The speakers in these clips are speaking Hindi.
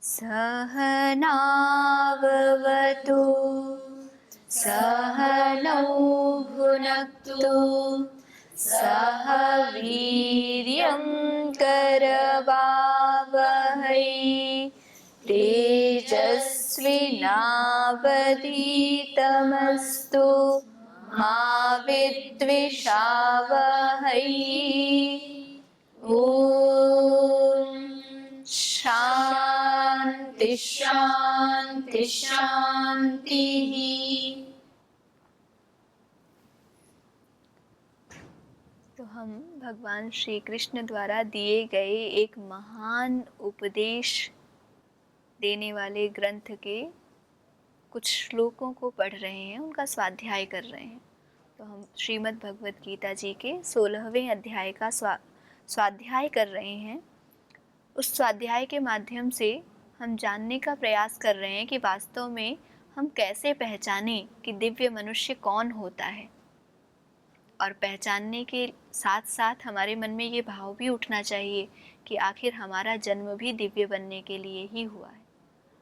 सहनाववतु सहनौ भुनक्तु सह वीर्यं करवावहै तेजस्विनावधीतमस्तु मा विद्विषावहै। ॐ शान्ति शान्ति शान्तिः। तो हम भगवान श्री कृष्ण द्वारा दिए गए एक महान उपदेश देने वाले ग्रंथ के कुछ श्लोकों को पढ़ रहे हैं, उनका स्वाध्याय कर रहे हैं। तो हम श्रीमद् भगवत गीता जी के 16वें अध्याय का स्वाध्याय कर रहे हैं। उस स्वाध्याय के माध्यम से हम जानने का प्रयास कर रहे हैं कि वास्तव में हम कैसे पहचानें कि दिव्य मनुष्य कौन होता है। और पहचानने के साथ साथ हमारे मन में ये भाव भी उठना चाहिए कि आखिर हमारा जन्म भी दिव्य बनने के लिए ही हुआ है,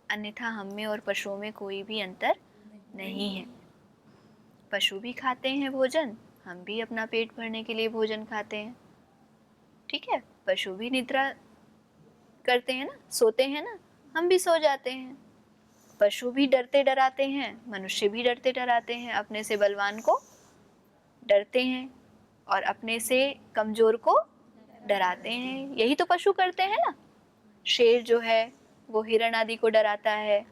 अन्यथा हम में और पशुओं में कोई भी अंतर नहीं है। पशु भी खाते हैं भोजन, हम भी अपना पेट भरने के लिए भोजन खाते हैं, ठीक है। पशु भी निद्रा करते हैं ना, सोते हैं ना, हम भी सो जाते हैं। पशु भी डरते डराते हैं, मनुष्य भी डरते डराते हैं। अपने से बलवान को डरते हैं और अपने से कमजोर को डराते हैं। यही तो पशु करते हैं ना। शेर जो है वो हिरण आदि को डराता है,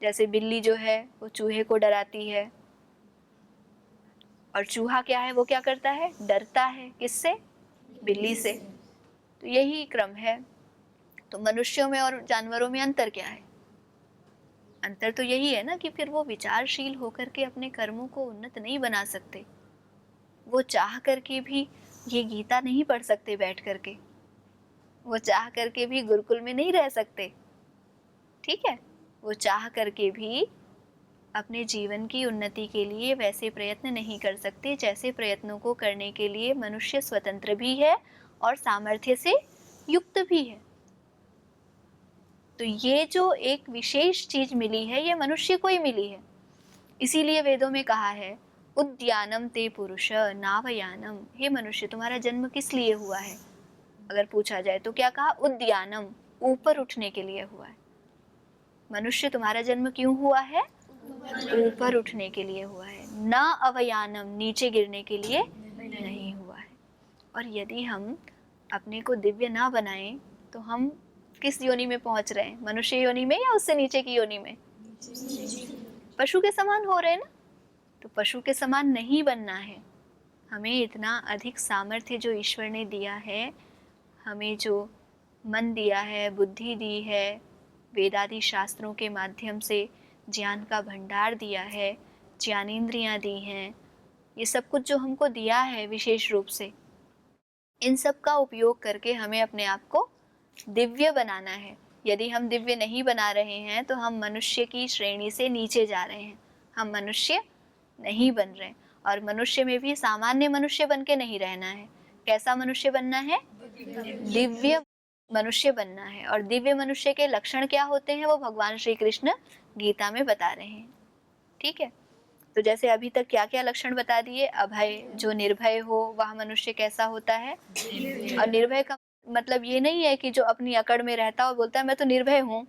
जैसे बिल्ली जो है वो चूहे को डराती है। और चूहा क्या है, वो क्या करता है, डरता है। किससे? बिल्ली से। तो यही क्रम है। तो मनुष्यों में और जानवरों में अंतर क्या है? अंतर तो यही है ना कि फिर वो विचारशील होकर के अपने कर्मों को उन्नत नहीं बना सकते। वो चाह करके भी ये गीता नहीं पढ़ सकते बैठ करके, वो चाह करके भी गुरुकुल में नहीं रह सकते, ठीक है। वो चाह करके भी अपने जीवन की उन्नति के लिए वैसे प्रयत्न नहीं कर सकते जैसे प्रयत्नों को करने के लिए मनुष्य स्वतंत्र भी है और सामर्थ्य से युक्त भी है। तो ये जो एक विशेष चीज मिली है, ये मनुष्य को ही मिली है। इसीलिए वेदों में कहा है, उद्यानम ते पुरुष नावयानम। हे मनुष्य, तुम्हारा जन्म किस लिए हुआ है? अगर पूछा जाए तो क्या कहा? उद्यानम, ऊपर उठने के लिए हुआ है। मनुष्य तुम्हारा जन्म क्यों हुआ है? ऊपर उठने के लिए हुआ है। न अवयानम, नीचे गिरने के लिए नहीं हुआ है। और यदि हम अपने को दिव्य ना बनाएं तो हम किस योनि में पहुंच रहे हैं? मनुष्य योनि में या उससे नीचे की योनि में? पशु के समान हो रहे हैं ना। तो पशु के समान नहीं बनना है। हमें इतना अधिक सामर्थ्य जो ईश्वर ने दिया है, हमें जो मन दिया है, बुद्धि दी है, वेदादि शास्त्रों के माध्यम से ज्ञान का भंडार दिया है, ज्ञानेंद्रियां दी हैं, ये सब कुछ जो हमको दिया है विशेष रूप से, इन सब का उपयोग करके हमें अपने आप को दिव्य बनाना है। यदि हम दिव्य नहीं बना रहे हैं तो हम मनुष्य की श्रेणी से नीचे जा रहे हैं, हम मनुष्य नहीं बन रहे। और मनुष्य में भी सामान्य मनुष्य बन के नहीं रहना है। कैसा मनुष्य बनना है? दिव्य मनुष्य बनना है। और दिव्य मनुष्य के लक्षण क्या होते हैं वो भगवान श्री कृष्ण गीता में बता रहे हैं, ठीक है। तो जैसे अभी तक क्या क्या लक्षण बता दिए? अभय, जो निर्भय हो वह मनुष्य कैसा होता है? और निर्भय का मतलब ये नहीं है कि जो अपनी अकड़ में रहता है और बोलता है मैं तो निर्भय हूँ,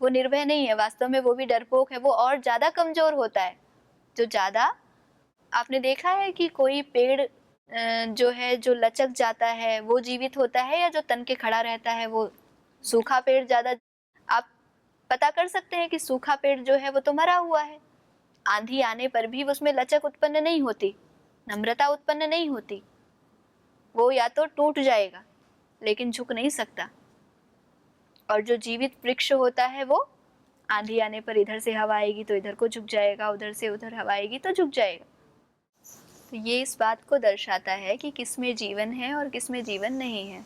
वो निर्भय नहीं है। वास्तव में वो भी डरपोक है, वो और ज्यादा कमजोर होता है। जो ज्यादा, आपने देखा है कि कोई पेड़ जो है जो लचक जाता है वो जीवित होता है, या जो तन के खड़ा रहता है वो? सूखा पेड़ ज्यादा, आप पता कर सकते हैं कि सूखा पेड़ जो है वो तो मरा हुआ है। आंधी आने पर भी उसमें लचक उत्पन्न नहीं होती, नम्रता उत्पन्न नहीं होती, वो या तो टूट जाएगा लेकिन झुक नहीं सकता। और जो जीवित वृक्ष होता है वो आंधी आने पर इधर से हवा आएगी तो इधर को झुक जाएगा, उधर से उधर हवा आएगी तो झुक जाएगा। तो ये इस बात को दर्शाता है कि किसमें जीवन है और किसमें जीवन नहीं है।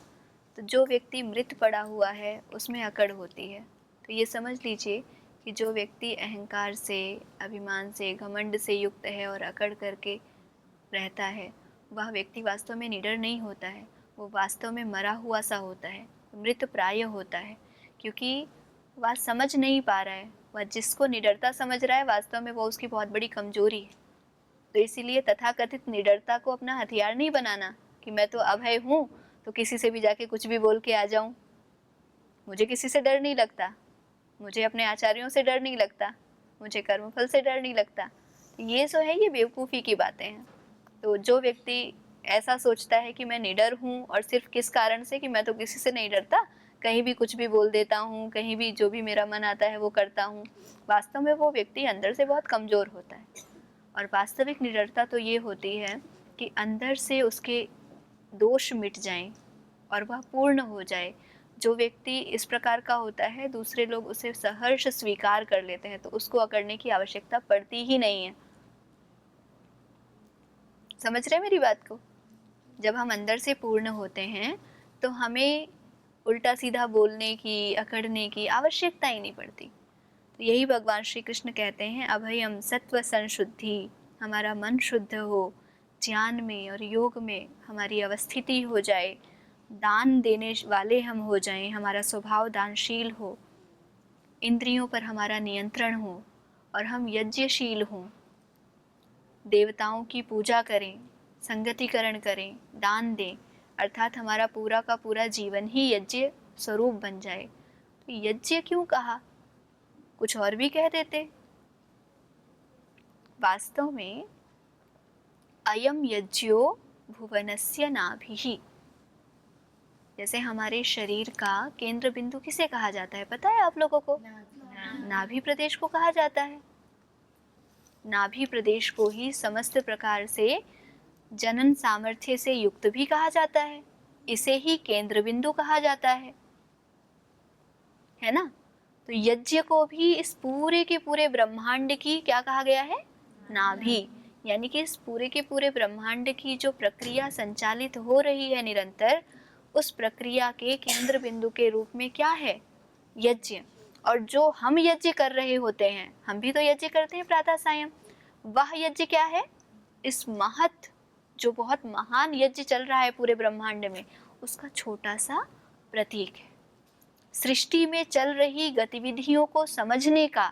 तो जो व्यक्ति मृत पड़ा हुआ है उसमें अकड़ होती है। तो ये समझ लीजिए कि जो व्यक्ति अहंकार से, अभिमान से, घमंड से युक्त है और अकड़ करके रहता है, वह व्यक्ति वास्तव में निडर नहीं होता है, वो वास्तव में मरा हुआ सा होता है, मृत प्राय होता है। क्योंकि वह समझ नहीं पा रहा है। वह जिसको निडरता समझ रहा है वास्तव में वो उसकी बहुत बड़ी कमजोरी है। तो इसीलिए तथाकथित निडरता को अपना हथियार नहीं बनाना कि मैं तो अभय हूँ तो किसी से भी जाके कुछ भी बोल के आ जाऊँ, मुझे किसी से डर नहीं लगता, मुझे अपने आचार्यों से डर नहीं लगता, मुझे कर्मफल से डर नहीं लगता। ये जो है ये बेवकूफ़ी की बातें हैं। तो जो व्यक्ति ऐसा सोचता है कि मैं निडर हूँ और सिर्फ किस कारण से कि मैं तो किसी से नहीं डरता, कहीं भी कुछ भी बोल देता हूँ, कहीं भी जो भी मेरा मन आता है वो करता हूँ, वास्तव में वो व्यक्ति अंदर से बहुत कमज़ोर होता है। और वास्तविक निडरता तो ये होती है कि अंदर से उसके दोष मिट जाएं और वह पूर्ण हो जाए। जो व्यक्ति इस प्रकार का होता है दूसरे लोग उसे सहर्ष स्वीकार कर लेते हैं, तो उसको अकड़ने की आवश्यकता पड़ती ही नहीं है। समझ रहे मेरी बात को? जब हम अंदर से पूर्ण होते हैं तो हमें उल्टा सीधा बोलने की, अकड़ने की आवश्यकता ही नहीं पड़ती। तो यही भगवान श्री कृष्ण कहते हैं, अभयम सत्व संशुद्धि, हमारा मन शुद्ध हो, ज्ञान में और योग में हमारी अवस्थिति हो जाए, दान देने वाले हम हो जाएं, हमारा स्वभाव दानशील हो, इंद्रियों पर हमारा नियंत्रण हो और हम यज्ञशील हों, देवताओं की पूजा करें, संगतिकरण करें, दान दें, अर्थात हमारा पूरा का पूरा जीवन ही यज्ञ स्वरूप बन जाए। तो यज्ञ क्यों कहा? कुछ और भी कह देते। वास्तव में अयम यज्ञो भुवनस्य नाभिः, जैसे हमारे शरीर का केंद्र बिंदु किसे कहा जाता है पता है आप लोगों को? नाभि प्रदेश को कहा जाता है। नाभि प्रदेश को ही समस्त प्रकार से जनन सामर्थ्य से युक्त भी कहा जाता है, इसे ही केंद्र बिंदु कहा जाता है ना? तो यज्ञ को भी इस पूरे के पूरे ब्रह्मांड की क्या कहा गया है? नाभि। यानी कि इस पूरे के पूरे ब्रह्मांड की जो प्रक्रिया संचालित हो रही है निरंतर, उस प्रक्रिया के केंद्र बिंदु के रूप में क्या है? यज्ञ। और जो हम यज्ञ कर रहे होते हैं, हम भी तो यज्ञ करते हैं प्रातः सायं, वह यज्ञ क्या है? इस महत जो बहुत महान यज्ञ चल रहा है पूरे ब्रह्मांड में, उसका छोटा सा प्रतीक है। सृष्टि में चल रही गतिविधियों को समझने का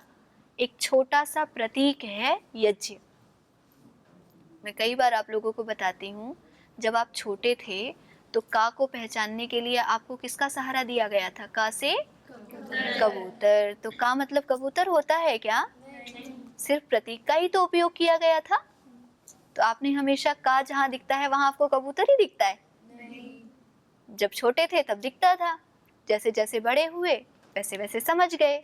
एक छोटा सा प्रतीक है यज्ञ। मैं कई बार आप लोगों को बताती हूँ, जब आप छोटे थे तो का को पहचानने के लिए आपको किसका सहारा दिया गया था? का से कबूतर। तो का मतलब कबूतर होता है क्या? सिर्फ प्रतीक का ही तो उपयोग किया गया था। तो आपने हमेशा का जहाँ दिखता है वहां आपको कबूतर ही दिखता है? जब छोटे थे तब दिखता था, जैसे जैसे बड़े हुए वैसे वैसे समझ गए,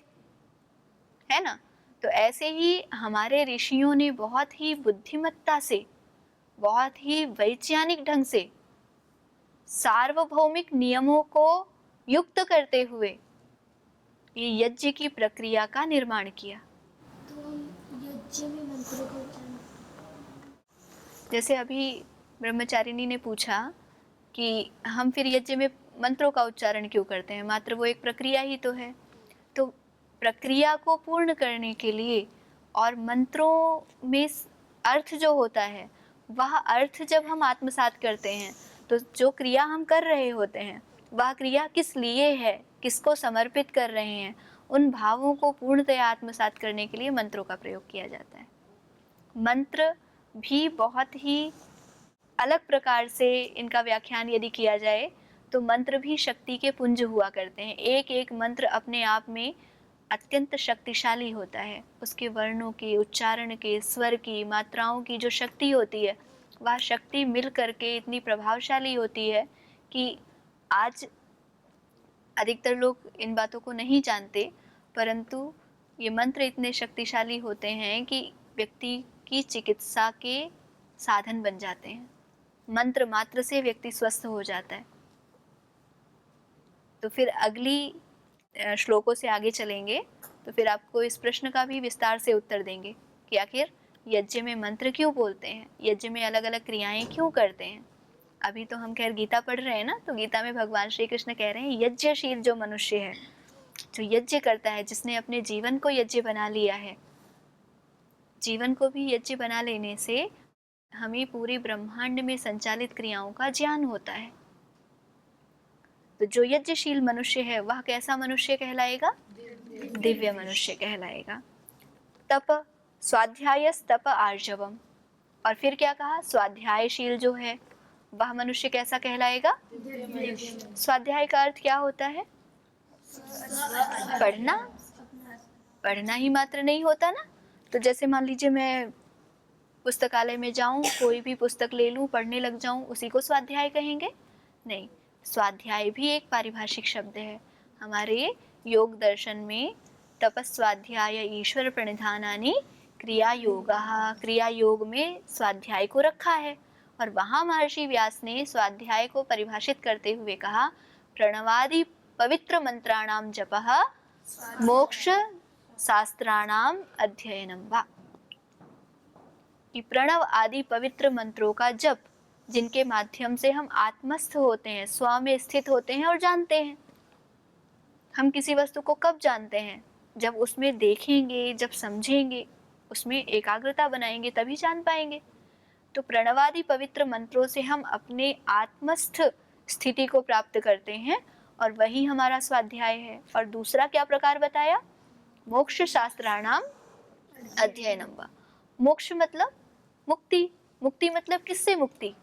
है ना? तो ऐसे ही हमारे ऋषियों ने बहुत ही बुद्धिमत्ता से, बहुत ही वैज्ञानिक ढंग से, सार्वभौमिक नियमों को युक्त करते हुए ये यज्ञ की प्रक्रिया का निर्माण किया। तो हम यज्ञ में मंत्रों का उच्चारण, जैसे अभी ब्रह्मचारिणी ने पूछा कि हम फिर यज्ञ में मंत्रों का उच्चारण क्यों करते हैं, मात्र वो एक प्रक्रिया ही तो है। तो प्रक्रिया को पूर्ण करने के लिए और मंत्रों में अर्थ जो होता है, वह अर्थ जब हम आत्मसात करते हैं तो जो क्रिया हम कर रहे होते हैं वह क्रिया किस लिए है, किसको समर्पित कर रहे हैं, उन भावों को पूर्णतया आत्मसात करने के लिए मंत्रों का प्रयोग किया जाता है। मंत्र भी बहुत ही अलग प्रकार से इनका व्याख्यान यदि किया जाए तो मंत्र भी शक्ति के पुंज हुआ करते हैं। एक एक मंत्र अपने आप में अत्यंत शक्तिशाली होता है। उसके वर्णों के उच्चारण के, स्वर की, मात्राओं की जो शक्ति होती है, वह शक्ति मिल करके इतनी प्रभावशाली होती है कि आज अधिकतर लोग इन बातों को नहीं जानते, परंतु ये मंत्र इतने शक्तिशाली होते हैं कि व्यक्ति की चिकित्सा के साधन बन जाते हैं। मंत्र मात्र से व्यक्ति स्वस्थ हो जाता है। तो फिर अगली श्लोकों से आगे चलेंगे तो फिर आपको इस प्रश्न का भी विस्तार से उत्तर देंगे कि आखिर यज्ञ में मंत्र क्यों बोलते हैं, यज्ञ में अलग अलग क्रियाएं क्यों करते हैं। अभी तो हम खैर गीता पढ़ रहे हैं ना, तो गीता में भगवान श्री कृष्ण कह रहे हैं यज्ञशील जो मनुष्य है, जो यज्ञ करता है, जिसने अपने जीवन को यज्ञ बना लिया है, जीवन को भी यज्ञ बना लेने से हमें पूरे ब्रह्मांड में संचालित क्रियाओं का ज्ञान होता है। तो जो यज्ञशील मनुष्य है वह कैसा मनुष्य कहलाएगा? दिव्य मनुष्य कहलाएगा। तप, स्वाध्यायस्तप आर्जवम। और फिर क्या कहा? स्वाध्यायशील जो है वह मनुष्य कैसा कहलाएगा? स्वाध्याय का अर्थ क्या होता है? पढ़ना। पढ़ना ही मात्र नहीं होता ना। तो जैसे मान लीजिए मैं पुस्तकालय में जाऊं, कोई भी पुस्तक ले लूं, पढ़ने लग जाऊं, उसी को स्वाध्याय कहेंगे? नहीं, स्वाध्याय भी एक पारिभाषिक शब्द है। हमारे योग दर्शन में तपस्वाध्याय ईश्वर प्रणिधानानि क्रिया योगा, क्रिया योग में स्वाध्याय को रखा है। और वहां महर्षि व्यास ने स्वाध्याय को परिभाषित करते हुए कहा, प्रणवादि पवित्र मंत्राणाम जपः मोक्ष शास्त्राणाम अध्ययनम वा। कि प्रणव आदि पवित्र मंत्रों का जप, जिनके माध्यम से हम आत्मस्थ होते हैं, स्व में स्थित होते हैं और जानते हैं। हम किसी वस्तु को कब जानते हैं? जब उसमें देखेंगे, जब समझेंगे, उसमें एकाग्रता बनाएंगे, तभी जान पाएंगे। तो प्रणवादि पवित्र मंत्रों से हम अपने आत्मस्थ स्थिति को प्राप्त करते हैं और वही हमारा स्वाध्याय है। और दूसरा क्या प्रकार बताया? मोक्ष शास्त्राणाम अध्ययनम वा। मोक्ष मतलब मुक्ति। मुक्ति मतलब किससे मुक्ति?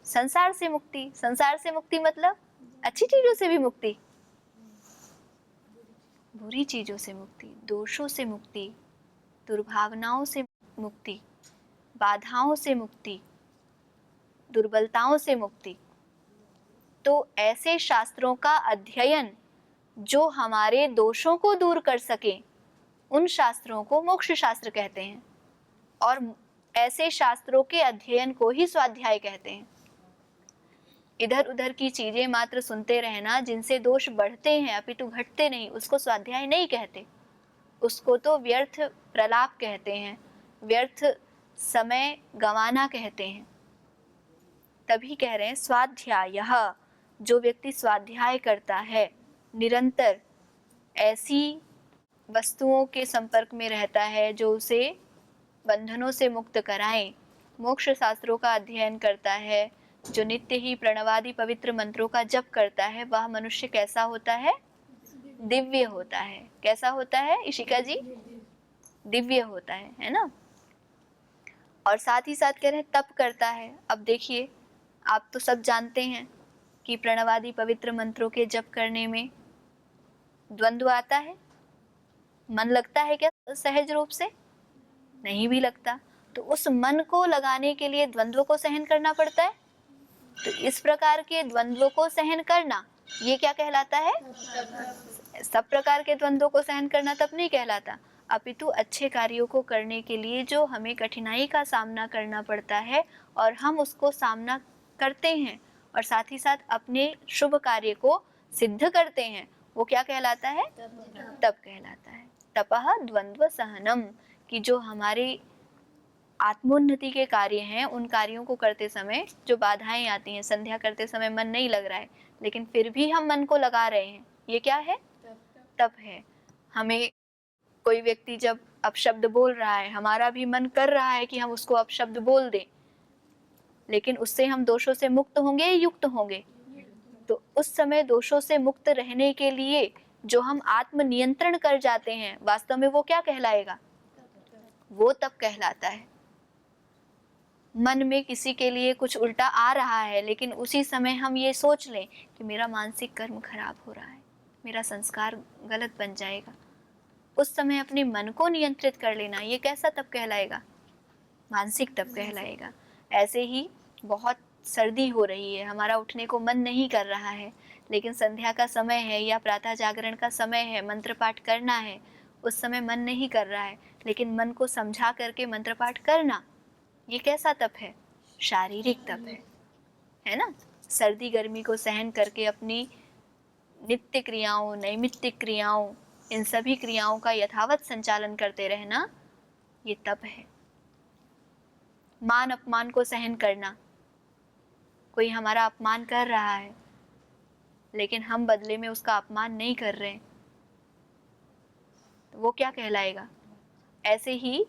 संसार से मुक्ति। संसार से मुक्ति मतलब अच्छी चीजों से भी मुक्ति, बुरी चीजों से मुक्ति, दोषों से मुक्ति, दुर्भावनाओं से मुक्ति, बाधाओं से मुक्ति, दुर्बलताओं से मुक्ति। तो ऐसे शास्त्रों का अध्ययन जो हमारे दोषों को दूर कर सके, उन शास्त्रों को मोक्ष शास्त्र कहते हैं। और ऐसे शास्त्रों के अध्ययन को ही स्वाध्याय कहते हैं। इधर उधर की चीजें मात्र सुनते रहना जिनसे दोष बढ़ते हैं अपितु घटते नहीं, उसको स्वाध्याय नहीं कहते। उसको तो व्यर्थ प्रलाप कहते हैं, व्यर्थ समय गंवाना कहते हैं। तभी कह रहे हैं स्वाध्याय, जो व्यक्ति स्वाध्याय करता है, निरंतर ऐसी वस्तुओं के संपर्क में रहता है जो उसे बंधनों से मुक्त कराएं, मोक्ष शास्त्रों का अध्ययन करता है, जो नित्य ही प्रणवादि पवित्र मंत्रों का जप करता है, वह मनुष्य कैसा होता है? दिव्य होता है। कैसा होता है इशिका जी? दिव्य होता है ना। और साथ ही साथ कह रहे हैं तप करता है। अब देखिए, आप तो सब जानते हैं कि प्रणवादि पवित्र मंत्रों के जप करने में द्वंद्व आता है। मन लगता है क्या सहज रूप से? नहीं भी लगता। तो उस मन को लगाने के लिए द्वंद्व को सहन करना पड़ता है। तो इस प्रकार के द्वंद्व को सहन करना, ये क्या कहलाता है? सब प्रकार के द्वंद्वों को सहन करना तब नहीं कहलाता, अपितु अच्छे कार्यों को करने के लिए जो हमें कठिनाई का सामना करना पड़ता है और हम उसको सामना करते हैं और साथ ही साथ अपने शुभ कार्य को सिद्ध करते हैं, वो क्या कहलाता है? तप कहलाता है। तपः द्वंद्व सहनम, कि जो हमारे आत्मोन्नति के कार्य हैं, उन कार्यों को करते समय जो बाधाएं आती हैं, संध्या करते समय मन नहीं लग रहा है लेकिन फिर भी हम मन को लगा रहे हैं, ये क्या है? तप है। हमें कोई व्यक्ति जब अपशब्द बोल रहा है, हमारा भी मन कर रहा है कि हम उसको अपशब्द बोल दें, लेकिन उससे हम दोषों से मुक्त होंगे या युक्त होंगे? तो उस समय दोषों से मुक्त रहने के लिए जो हम आत्म नियंत्रण कर जाते हैं, वास्तव में वो क्या कहलाएगा? वो तप कहलाता है। मन में किसी के लिए कुछ उल्टा आ रहा है लेकिन उसी समय हम ये सोच लें कि मेरा मानसिक कर्म खराब हो रहा है, मेरा संस्कार गलत बन जाएगा, उस समय अपने मन को नियंत्रित कर लेना, ये कैसा तप कहलाएगा? मानसिक तप कहलाएगा। ऐसे ही बहुत सर्दी हो रही है, हमारा उठने को मन नहीं कर रहा है, लेकिन संध्या का समय है या प्रातः जागरण का समय है, मंत्र पाठ करना है, उस समय मन नहीं कर रहा है, लेकिन मन को समझा करके मंत्र पाठ करना, ये कैसा तप है? शारीरिक तप है ना। सर्दी गर्मी को सहन करके अपनी नित्य क्रियाओं, नैमित्तिक क्रियाओं, इन सभी क्रियाओं का यथावत संचालन करते रहना, ये तप है। मान अपमान को सहन करना, कोई हमारा अपमान कर रहा है लेकिन हम बदले में उसका अपमान नहीं कर रहे, तो वो क्या कहलाएगा? ऐसे ही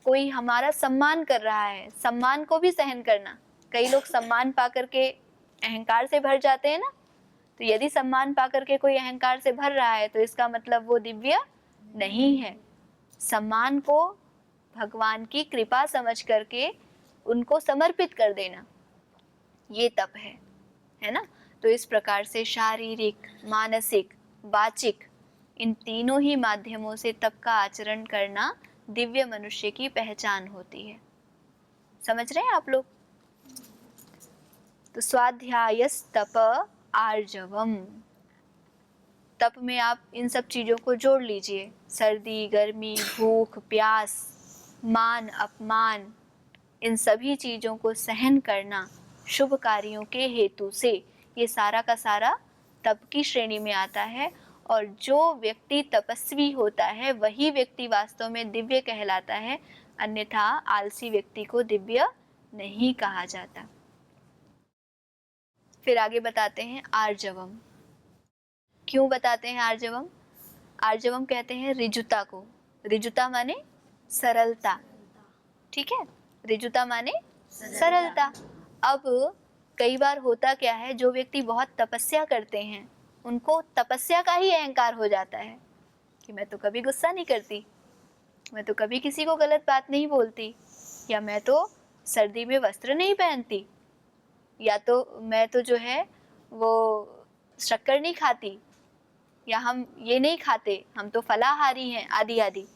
कोई हमारा सम्मान कर रहा है, सम्मान को भी सहन करना। कई लोग सम्मान पा करके अहंकार से भर जाते हैं ना। तो यदि सम्मान पाकर के कोई अहंकार से भर रहा है तो इसका मतलब वो दिव्य नहीं है। सम्मान को भगवान की कृपा समझ करके उनको समर्पित कर देना, ये तप है ना। तो इस प्रकार से शारीरिक, मानसिक, वाचिक, इन तीनों ही माध्यमों से तप का आचरण करना दिव्य मनुष्य की पहचान होती है। समझ रहे हैं आप लोग? तो स्वाध्यायस्तप आर्जवम, तप में आप इन सब चीजों को जोड़ लीजिए। सर्दी, गर्मी, भूख, प्यास, मान अपमान, इन सभी चीजों को सहन करना शुभ कार्यों के हेतु से, ये सारा का सारा तप की श्रेणी में आता है। और जो व्यक्ति तपस्वी होता है वही व्यक्ति वास्तव में दिव्य कहलाता है, अन्यथा आलसी व्यक्ति को दिव्य नहीं कहा जाता। फिर आगे बताते हैं आर्जवम। क्यों बताते हैं आर्जवम? आर्जवम कहते हैं ऋजुता को। ऋजुता माने सरलता, ठीक है, ऋजुता माने सरलता। अब कई बार होता क्या है, जो व्यक्ति बहुत तपस्या करते हैं उनको तपस्या का ही अहंकार हो जाता है कि मैं तो कभी गुस्सा नहीं करती, मैं तो कभी किसी को गलत बात नहीं बोलती, या मैं तो सर्दी में वस्त्र नहीं पहनती, या तो मैं तो जो है वो शक्कर नहीं खाती, या हम ये नहीं खाते, हम तो फलाहारी हैं, आदि आदि।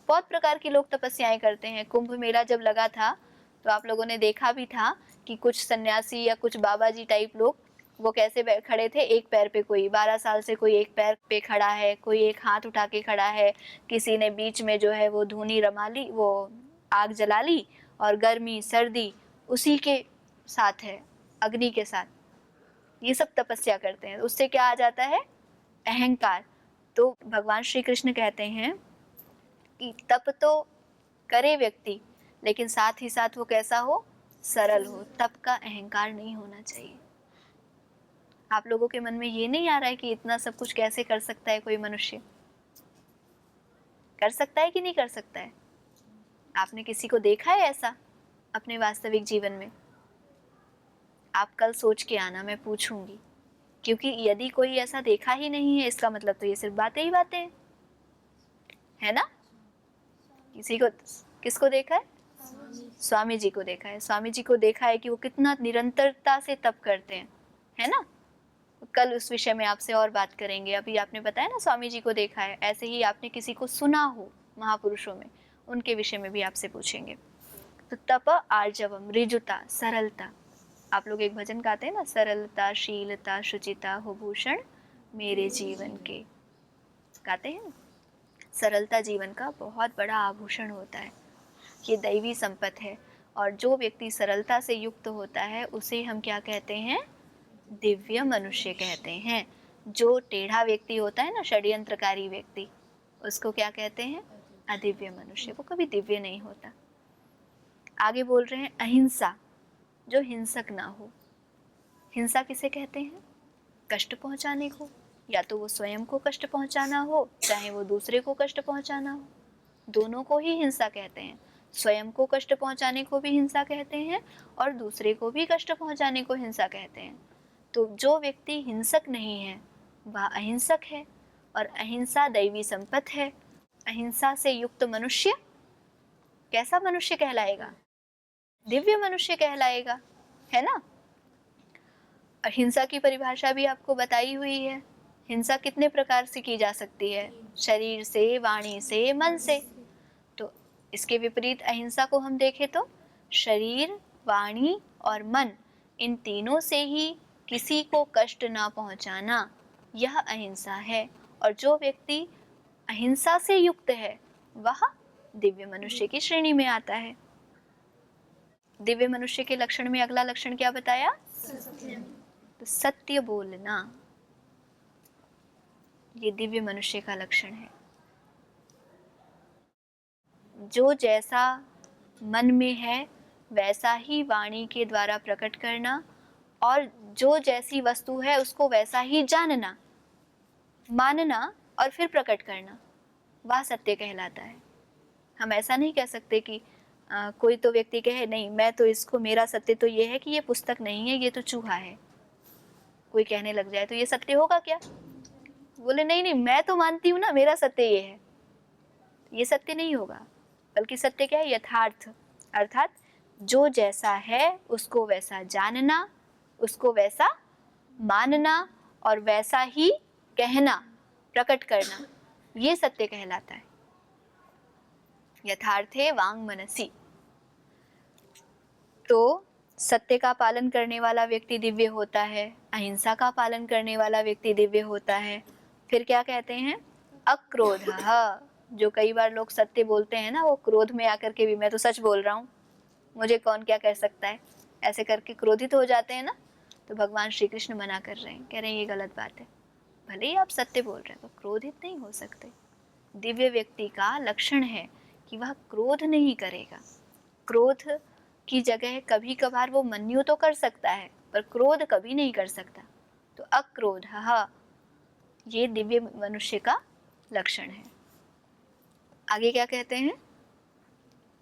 बहुत प्रकार के लोग तपस्याएं करते हैं। कुंभ मेला जब लगा था तो आप लोगों ने देखा भी था कि कुछ सन्यासी या कुछ बाबा जी टाइप लोग वो कैसे खड़े थे, एक पैर पे, कोई 12 साल से कोई एक पैर पे खड़ा है, कोई एक हाथ उठा के खड़ा है, किसी ने बीच में जो है वो धूनी रमा ली, वो आग जला ली, और गर्मी सर्दी उसी के साथ है, अग्नि के साथ। ये सब तपस्या करते हैं। उससे क्या आ जाता है? अहंकार। तो भगवान श्री कृष्ण कहते हैं कि तप तो करे व्यक्ति, लेकिन साथ ही साथ वो कैसा हो? सरल हो। तप का अहंकार नहीं होना चाहिए। आप लोगों के मन में ये नहीं आ रहा है कि इतना सब कुछ कैसे कर सकता है कोई मनुष्य? कर सकता है कि नहीं कर सकता है? आपने किसी को देखा है ऐसा अपने वास्तविक जीवन में? आप कल सोच के आना, मैं पूछूंगी, क्योंकि यदि कोई ऐसा देखा ही नहीं है इसका मतलब तो ये सिर्फ बातें ही बातें हैं, है ना? किसी को, किसको देखा है? स्वामी जी को देखा है। स्वामी जी को देखा है कि वो कितना निरंतरता से तप करते हैं, है ना? कल उस विषय में आपसे और बात करेंगे। अभी आपने बताया ना स्वामी जी को देखा है, ऐसे ही आपने किसी को सुना हो महापुरुषों में, उनके विषय में भी आपसे पूछेंगे। तो तप आर्जवम, ऋजुता, सरलता। आप लोग एक भजन गाते हैं ना, सरलता शीलता शुचिता हो भूषण मेरे जीवन के, गाते हैं ना? सरलता जीवन का बहुत बड़ा आभूषण होता है, ये दैवी संपत्ति है। और जो व्यक्ति सरलता से युक्त होता है उसे हम क्या कहते हैं? दिव्य मनुष्य कहते हैं। जो टेढ़ा व्यक्ति होता है ना, षड्यंत्रकारी व्यक्ति, उसको क्या कहते हैं? अदिव्य मनुष्य। वो कभी दिव्य नहीं होता। आगे बोल रहे हैं अहिंसा, जो हिंसक ना हो। हिंसा किसे कहते हैं? कष्ट पहुंचाने को, या तो वो स्वयं को कष्ट पहुंचाना हो, चाहे वो दूसरे को कष्ट पहुंचाना हो, दोनों को ही हिंसा कहते हैं। स्वयं को कष्ट पहुंचाने को भी हिंसा कहते हैं और दूसरे को भी कष्ट पहुंचाने को हिंसा कहते हैं। तो जो व्यक्ति हिंसक नहीं है वह अहिंसक है, और अहिंसा दैवी संपत्ति है। अहिंसा से युक्त मनुष्य कैसा मनुष्य कहलाएगा? दिव्य मनुष्य कहलाएगा, है ना? हिंसा की परिभाषा भी आपको बताई हुई है। हिंसा कितने प्रकार से की जा सकती है? शरीर से, वाणी से, मन से। तो इसके विपरीत अहिंसा को हम देखें तो शरीर, वाणी और मन, इन तीनों से ही किसी को कष्ट ना पहुंचाना, यह अहिंसा है। और जो व्यक्ति अहिंसा से युक्त है वह दिव्य मनुष्य की श्रेणी में आता है। दिव्य मनुष्य के लक्षण में अगला लक्षण क्या बताया? तो सत्य बोलना, ये दिव्य मनुष्य का लक्षण है। जो जैसा मन में है वैसा ही वाणी के द्वारा प्रकट करना, और जो जैसी वस्तु है उसको वैसा ही जानना, मानना और फिर प्रकट करना, वह सत्य कहलाता है। हम ऐसा नहीं कह सकते कि कोई तो व्यक्ति कहे नहीं मैं तो इसको, मेरा सत्य तो ये है कि ये पुस्तक नहीं है, ये तो चूहा है, कोई कहने लग जाए तो ये सत्य होगा क्या? बोले नहीं नहीं, मैं तो मानती हूँ ना, मेरा सत्य ये है। ये सत्य नहीं होगा, बल्कि सत्य क्या है? यथार्थ। अर्थात जो जैसा है उसको वैसा जानना, उसको वैसा मानना और वैसा ही कहना, प्रकट करना, ये सत्य कहलाता है। यथार्थे वांग मनसी। तो सत्य का पालन करने वाला व्यक्ति दिव्य होता है, अहिंसा का पालन करने वाला व्यक्ति दिव्य होता है। फिर क्या कहते हैं? अक्रोधः। जो कई बार लोग सत्य बोलते हैं ना, वो क्रोध में आकर के भी मैं तो सच बोल रहा हूँ, मुझे कौन क्या कह सकता है, ऐसे करके क्रोधित हो जाते हैं ना। तो भगवान श्री कृष्ण मना कर रहे हैं, कह रहे हैं ये गलत बात है। भले ही आप सत्य बोल रहे हैं तो क्रोधित नहीं हो सकते। दिव्य व्यक्ति का लक्षण है कि वह क्रोध नहीं करेगा। क्रोध की जगह कभी कभार वो मन्यु तो कर सकता है, पर क्रोध कभी नहीं कर सकता। तो अक्रोधः ये दिव्य मनुष्य का लक्षण है। आगे क्या कहते हैं?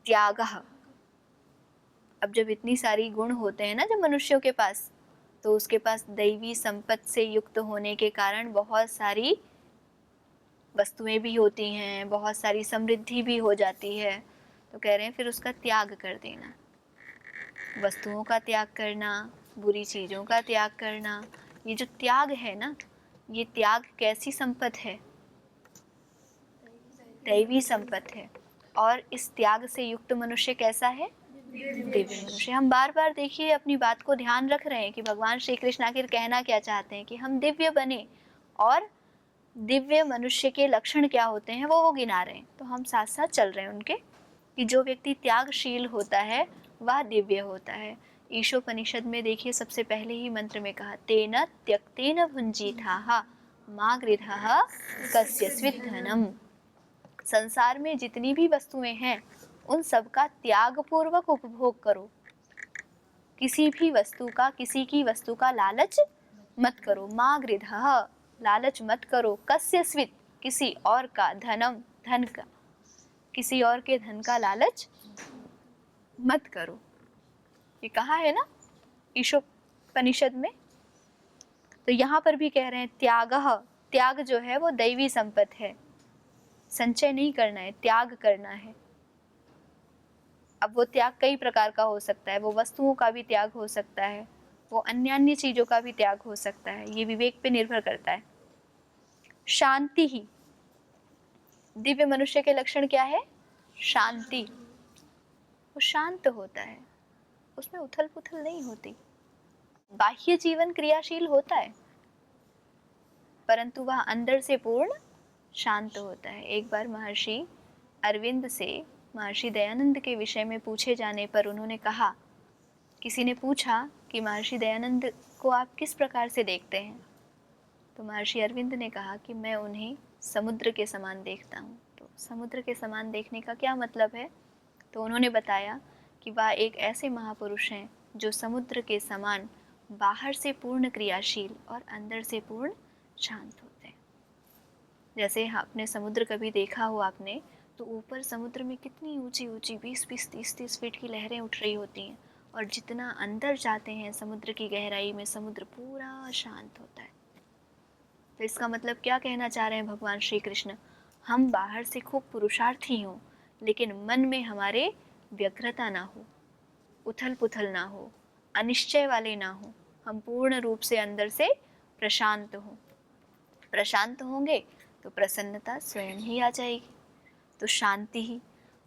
त्यागः। अब जब इतनी सारी गुण होते हैं ना जब मनुष्यों के पास, तो उसके पास दैवी संपत्ति से युक्त होने के कारण बहुत सारी वस्तुएं भी होती हैं, बहुत सारी समृद्धि भी हो जाती है। तो कह रहे हैं फिर उसका त्याग कर देना, वस्तुओं का त्याग करना, बुरी चीज़ों का त्याग करना। ये जो त्याग है ना, ये त्याग कैसी संपत्ति है? दैवी संपत्ति है। और इस त्याग से युक्त मनुष्य कैसा है? दिव्य मनुष्य। हम बार बार देखिए अपनी बात को ध्यान रख रहे हैं कि भगवान श्री कृष्ण आखिर कहना क्या चाहते हैं, कि हम दिव्य बने। और दिव्य मनुष्य के लक्षण क्या होते हैं वो गिना रहे हैं। तो हम साथ साथ चल रहे हैं उनके, कि जो व्यक्ति त्यागशील होता है वह दिव्य होता है। ईशोपनिषद में देखिए सबसे पहले ही मंत्र में कहा, तेन त्यक्तेन भुंजीथाः मा गृधः कस्यचित् धनम्। संसार में जितनी भी वस्तुएं हैं उन सब का त्याग पूर्वक उपभोग करो। किसी भी वस्तु का, किसी की वस्तु का लालच मत करो। मा गृधः, लालच मत करो। कस्यचित्, किसी और का, धनम, धन का, किसी और के धन का लालच मत करो। ये कहा है ना ईशोपनिषद में। तो यहाँ पर भी कह रहे हैं त्यागः, त्याग जो है वो दैवी संपत्ति है। संचय नहीं करना है, त्याग करना है। अब वो त्याग कई प्रकार का हो सकता है, वो वस्तुओं का भी त्याग हो सकता है, वो अन्य चीजों का भी त्याग हो सकता है, ये विवेक पे निर्भर करता है। शांति ही, दिव्य मनुष्य के लक्षण क्या है? शांति। वो शांत होता है, उसमें उथल पुथल नहीं होती। बाह्य जीवन क्रियाशील होता है, परंतु वह अंदर से पूर्ण शांत होता है। एक बार महर्षि अरविंद से महर्षि दयानंद के विषय में पूछे जाने पर उन्होंने कहा, किसी ने पूछा कि महर्षि दयानंद को आप किस प्रकार से देखते हैं? तो महर्षि अरविंद ने कहा कि मैं उन्हें समुद्र के समान देखता हूँ। तो समुद्र के समान देखने का क्या मतलब है? तो उन्होंने बताया कि वह एक ऐसे महापुरुष हैं जो समुद्र के समान बाहर से पूर्ण क्रियाशील और अंदर से पूर्ण शांत होते हैं। जैसे आपने समुद्र कभी देखा हो आपने, तो ऊपर समुद्र में कितनी ऊंची ऊंची 20-20, 30-30 फीट की लहरें उठ रही होती हैं, और जितना अंदर जाते हैं समुद्र की गहराई में, समुद्र पूरा शांत होता है। तो इसका मतलब क्या कहना चाह रहे हैं भगवान श्री कृष्ण? हम बाहर से खूब पुरुषार्थी हों, लेकिन मन में हमारे व्यग्रता ना हो, उथल पुथल ना हो, अनिश्चय वाले ना हो। हम पूर्ण रूप से अंदर से प्रशांत हों। प्रशांत होंगे तो प्रसन्नता स्वयं ही आ जाएगी। तो शांति ही।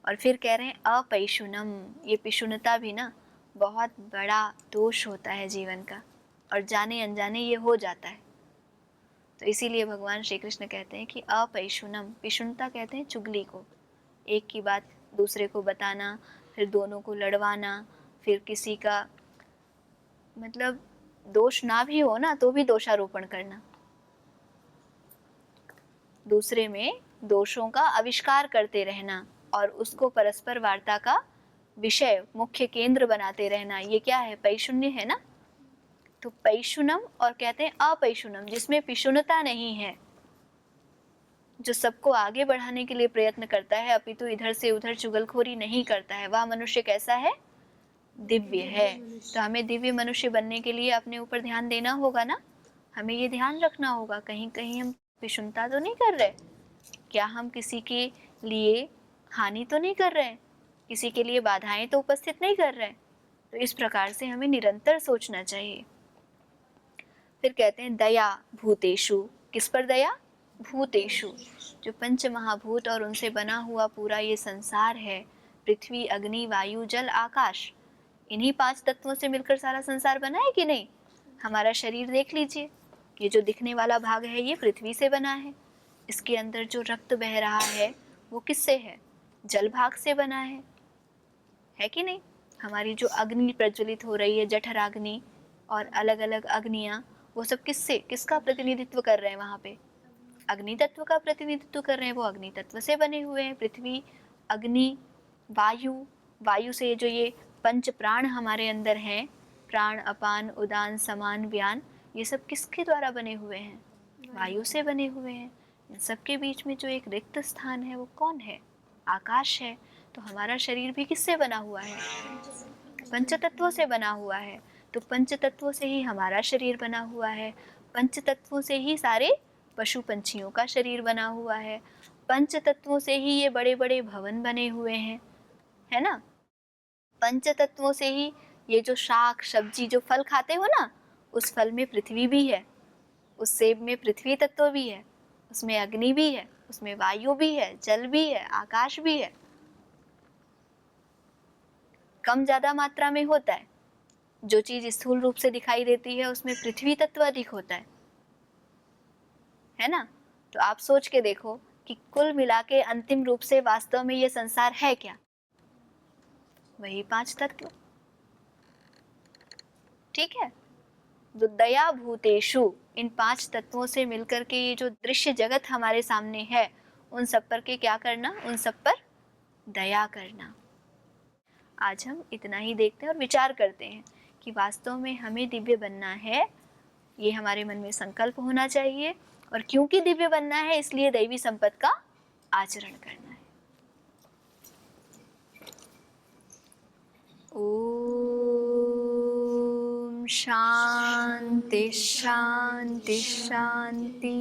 और फिर कह रहे हैं अपैशुनम। ये पिशुनता भी ना बहुत बड़ा दोष होता है जीवन का, और जाने अनजाने ये हो जाता है। तो इसीलिए भगवान श्री कृष्ण कहते हैं कि अपैशुनम। पिशुनता कहते हैं चुगली को, एक की बात दूसरे को बताना, फिर दोनों को लड़वाना, फिर किसी का मतलब दोष ना भी हो ना तो भी दोषारोपण करना, दूसरे में दोषों का आविष्कार करते रहना और उसको परस्पर वार्ता का विषय, मुख्य केंद्र बनाते रहना। ये क्या है? पैशुन्य है ना। तो पैशुनम, और कहते हैं अपैशुनम, जिसमें पिशुनता नहीं है, जो सबको आगे बढ़ाने के लिए प्रयत्न करता है, अपितु इधर से उधर चुगलखोरी नहीं करता है, वह मनुष्य कैसा है? दिव्य है। तो हमें दिव्य मनुष्य बनने के लिए अपने ऊपर ध्यान देना होगा ना। हमें ये ध्यान रखना होगा कहीं कहीं हम विषमता तो नहीं कर रहे, क्या हम किसी के लिए हानि तो नहीं कर रहे, किसी के लिए बाधाएं तो उपस्थित नहीं कर रहे। तो इस प्रकार से हमें निरंतर सोचना चाहिए। फिर कहते हैं दया भूतेषु, किस पर दया? भूतेषु, जो पंच महाभूत और उनसे बना हुआ पूरा ये संसार है, पृथ्वी अग्नि वायु जल आकाश, इन्हीं 5 तत्वों से मिलकर सारा संसार बना है कि नहीं? हमारा शरीर देख लीजिए, ये जो दिखने वाला भाग है ये पृथ्वी से बना है, इसके अंदर जो रक्त बह रहा है वो किससे है? जल भाग से बना है कि नहीं? हमारी जो अग्नि प्रज्वलित हो रही है, जठराग्नि और अलग अलग अग्नियां, वो सब किससे, किसका प्रतिनिधित्व कर रहे हैं? वहां पे अग्नि तत्व का प्रतिनिधित्व कर रहे हैं, वो अग्नि तत्व से बने हुए हैं। पृथ्वी अग्नि वायु, वायु से जो ये पंच प्राण हमारे अंदर हैं, प्राण अपान उदान समान व्यान, ये सब किसके द्वारा बने हुए हैं? वायु से बने हुए हैं। इन सबके बीच में जो एक रिक्त स्थान है वो कौन है? आकाश है। तो हमारा शरीर भी किससे बना हुआ है? पंच तत्वों से बना हुआ है। तो पंच तत्वों से ही हमारा शरीर बना हुआ है, पंच तत्वों से ही सारे पशु पंछियों का शरीर बना हुआ है, पंच तत्वों से ही ये बड़े बड़े भवन बने हुए हैं, है ना? पंच तत्वों से ही ये जो शाक सब्जी जो फल खाते हो ना, उस फल में पृथ्वी भी है, उस सेब में पृथ्वी तत्व भी है, उसमें अग्नि भी है, उसमें वायु भी है, जल भी है, आकाश भी है। कम ज्यादा मात्रा में होता है, जो चीज स्थूल रूप से दिखाई देती है उसमें पृथ्वी तत्व अधिक होता है ना? तो आप सोच के देखो कि कुल मिला के अंतिम रूप से वास्तव में ये संसार है क्या? वही 5 तत्व। ठीक है, तो दया भूतेषु, इन 5 तत्वों से मिलकर के ये जो दृश्य जगत हमारे सामने है, उन सब पर के क्या करना? उन सब पर दया करना। आज हम इतना ही देखते हैं और विचार करते हैं कि वास्तव में हमें दिव्य बनना है, ये हमारे मन में संकल्प होना चाहिए, और क्योंकि दिव्य बनना है इसलिए दैवी संपत्ति का आचरण करना है। ओम शांति शांति शांति।